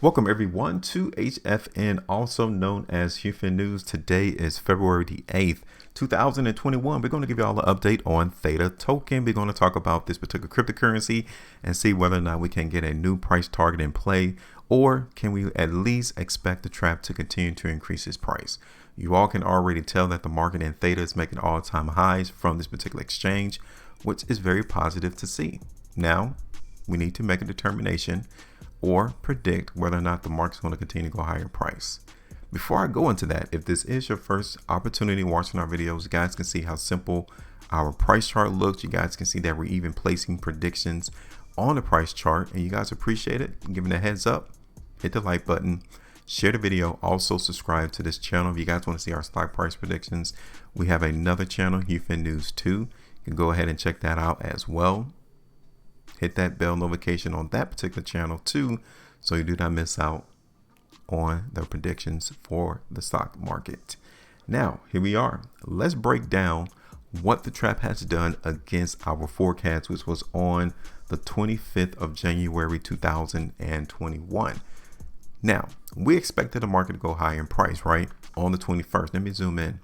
Welcome everyone to HFN, also known as HueFin News. Today is February the 8th, 2021. We're going to give you all an update on Theta Token. We're going to talk about this particular cryptocurrency and see whether or not we can get a new price target in play, or can we at least expect the trap to continue to increase its price. You all can already tell that the market in Theta is making all-time highs from this particular exchange, which is very positive to see. Now, we need to make a determination or predict whether or not the market is going to continue to go higher price. Before I go into that, if this is your first opportunity watching our videos, you guys can see how simple our price chart looks. You guys can see that we're even placing predictions on the price chart, and you guys appreciate it. Giving a heads up, hit the like button, share the video, also subscribe to this channel. If you guys want to see our stock price predictions, we have another channel, HueFin News 2. You can go ahead and check that out as well. Hit that bell notification on that particular channel too, so you do not miss out on the predictions for the stock market. Now, here we are. Let's break down what the trap has done against our forecast, which was on the 25th of January 2021. Now, we expected the market to go higher in price, right? On the 21st. Let me zoom in.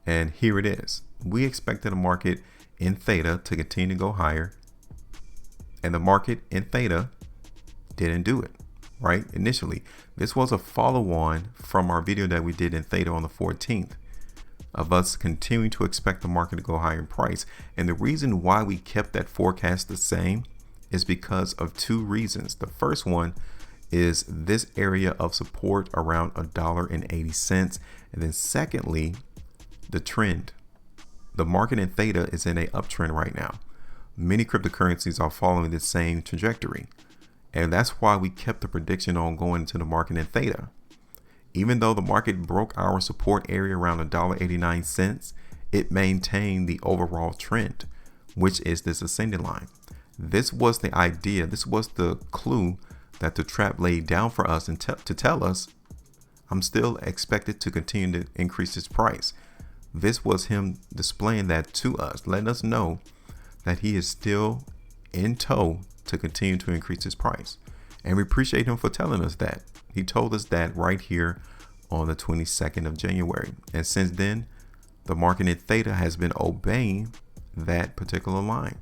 And here it is. We expected the market in Theta to continue to go higher. And the market in Theta didn't do it, right? Initially, this was a follow-on from our video that we did in Theta on the 14th of us continuing to expect the market to go higher in price. And the reason why we kept that forecast the same is because of two reasons. The first one is this area of support around $1.80. And then secondly, the trend. The market in Theta is in an uptrend right now. Many cryptocurrencies are following the same trajectory. And that's why we kept the prediction on going into the market in Theta. Even though the market broke our support area around $1.89, it maintained the overall trend, which is this ascending line. This was the idea. This was the clue that the trap laid down for us and to tell us, I'm still expected to continue to increase its price. This was him displaying that to us, letting us know that he is still in tow to continue to increase his price. And we appreciate him for telling us that. He told us that right here on the 22nd of January. And since then, the market in Theta has been obeying that particular line.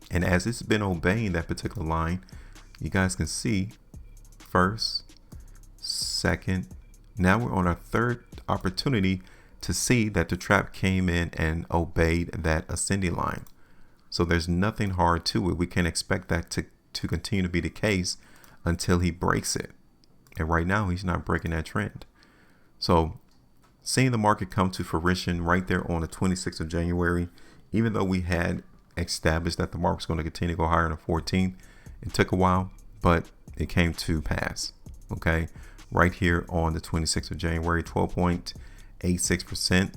And as it's been obeying that particular line, you guys can see first, second, now we're on our third opportunity to see that the trap came in and obeyed that ascending line. So there's nothing hard to it. We can expect that to continue to be the case until he breaks it. And right now he's not breaking that trend. So seeing the market come to fruition right there on the 26th of January, even though we had established that the market was going to continue to go higher on the 14th, it took a while, but it came to pass. Okay. Right here on the 26th of January, 12.86%.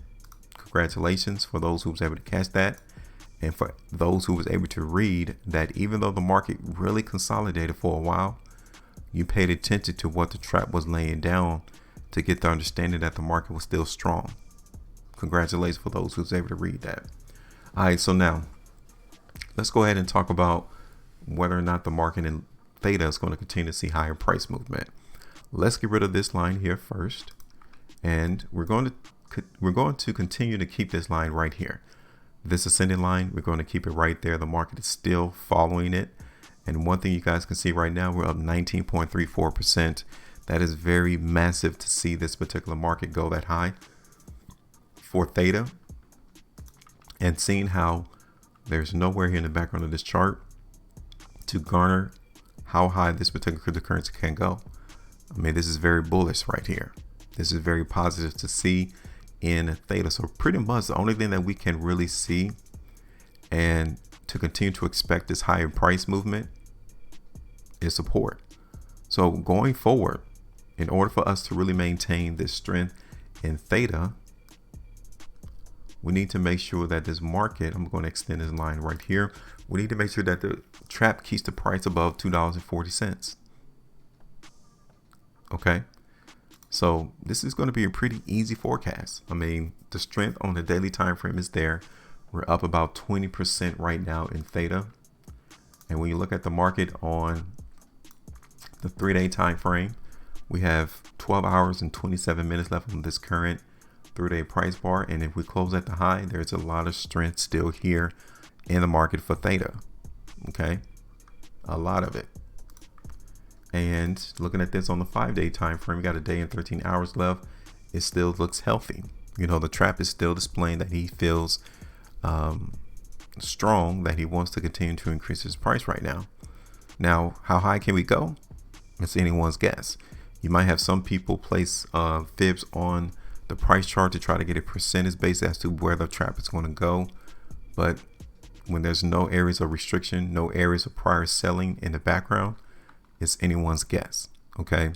Congratulations for those who was able to catch that, and for those who was able to read that even though the market really consolidated for a while, you paid attention to what the trap was laying down to get the understanding that the market was still strong. Congratulations for those who was able to read that. All right, so now let's go ahead and talk about whether or not the market in Theta is going to continue to see higher price movement. Let's get rid of this line here first. And we're going to continue to keep this line right here. This ascending line, we're going to keep it right there. The market is still following it. And one thing you guys can see right now, we're up 19.34%. That is very massive to see this particular market go that high for Theta. And seeing how there's nowhere here in the background of this chart to garner how high this particular cryptocurrency can go. I mean, this is very bullish right here. This is very positive to see in Theta. So pretty much the only thing that we can really see and to continue to expect this higher price movement is support. So going forward, in order for us to really maintain this strength in Theta, we need to make sure that this market, I'm going to extend this line right here. We need to make sure that the trap keeps the price above $2.40. Okay. So this is going to be a pretty easy forecast. I mean, the strength on the daily time frame is there. We're up about 20% right now in Theta. And when you look at the market on the 3-day time frame, we have 12 hours and 27 minutes left on this current 3-day price bar. And if we close at the high, there's a lot of strength still here in the market for Theta. Okay, a lot of it. And looking at this on the 5-day time frame, we got a day and 13 hours left. It still looks healthy. You know, the trap is still displaying that he feels strong, that he wants to continue to increase his price right now. Now, how high can we go? It's anyone's guess. You might have some people place fibs on the price chart to try to get a percentage base as to where the trap is going to go. But when there's no areas of restriction, no areas of prior selling in the background, it's anyone's guess. Okay,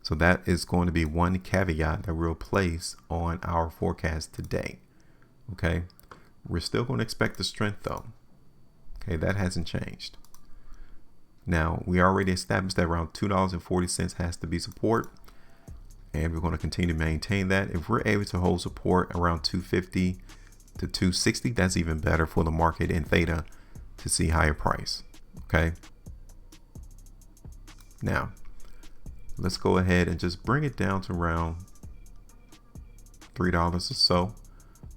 so that is going to be one caveat that we'll place on our forecast today. Okay, we're still going to expect the strength though. Okay, that hasn't changed. Now, we already established that around $2.40 has to be support, and we're going to continue to maintain that. If we're able to hold support around 250 to 260, that's even better for the market in Theta to see higher price. Okay, now let's go ahead and just bring it down to around $3 or so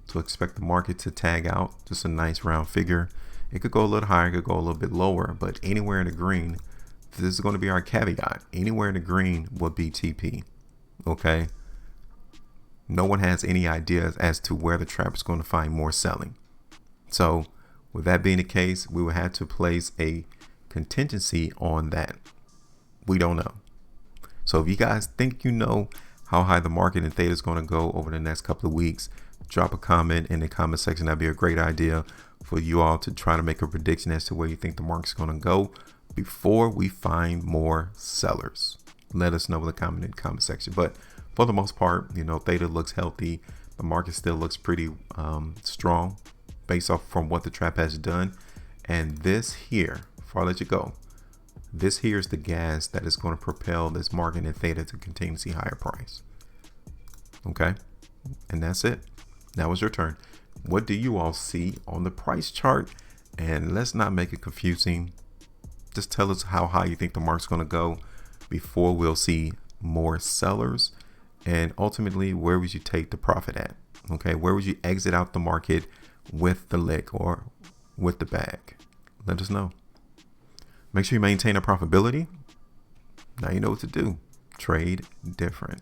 to expect the market to tag out. Just a nice round figure. It could go a little higher, it could go a little bit lower, but anywhere in the green, this is going to be our caveat. Anywhere in the green will be TP. Okay, no one has any ideas as to where the trap is going to find more selling. So with that being the case, we will have to place a contingency on that. We don't know. So if you guys think you know how high the market in Theta is going to go over the next couple of weeks, drop a comment in the comment section. That'd be a great idea for you all to try to make a prediction as to where you think the market's going to go before we find more sellers. Let us know in the comment section. But for the most part, you know, Theta looks healthy. The market still looks pretty strong based off from what the trap has done. And this here, before I let you go, this here is the gas that is going to propel this market in Theta to continue to see higher price. Okay, and that's it. That was your turn. What do you all see on the price chart? And let's not make it confusing. Just tell us how high you think the market's going to go before we'll see more sellers. And ultimately, where would you take the profit at? Okay, where would you exit out the market with the lick or with the bag? Let us know. Make sure you maintain a profitability. Now you know what to do. Trade different.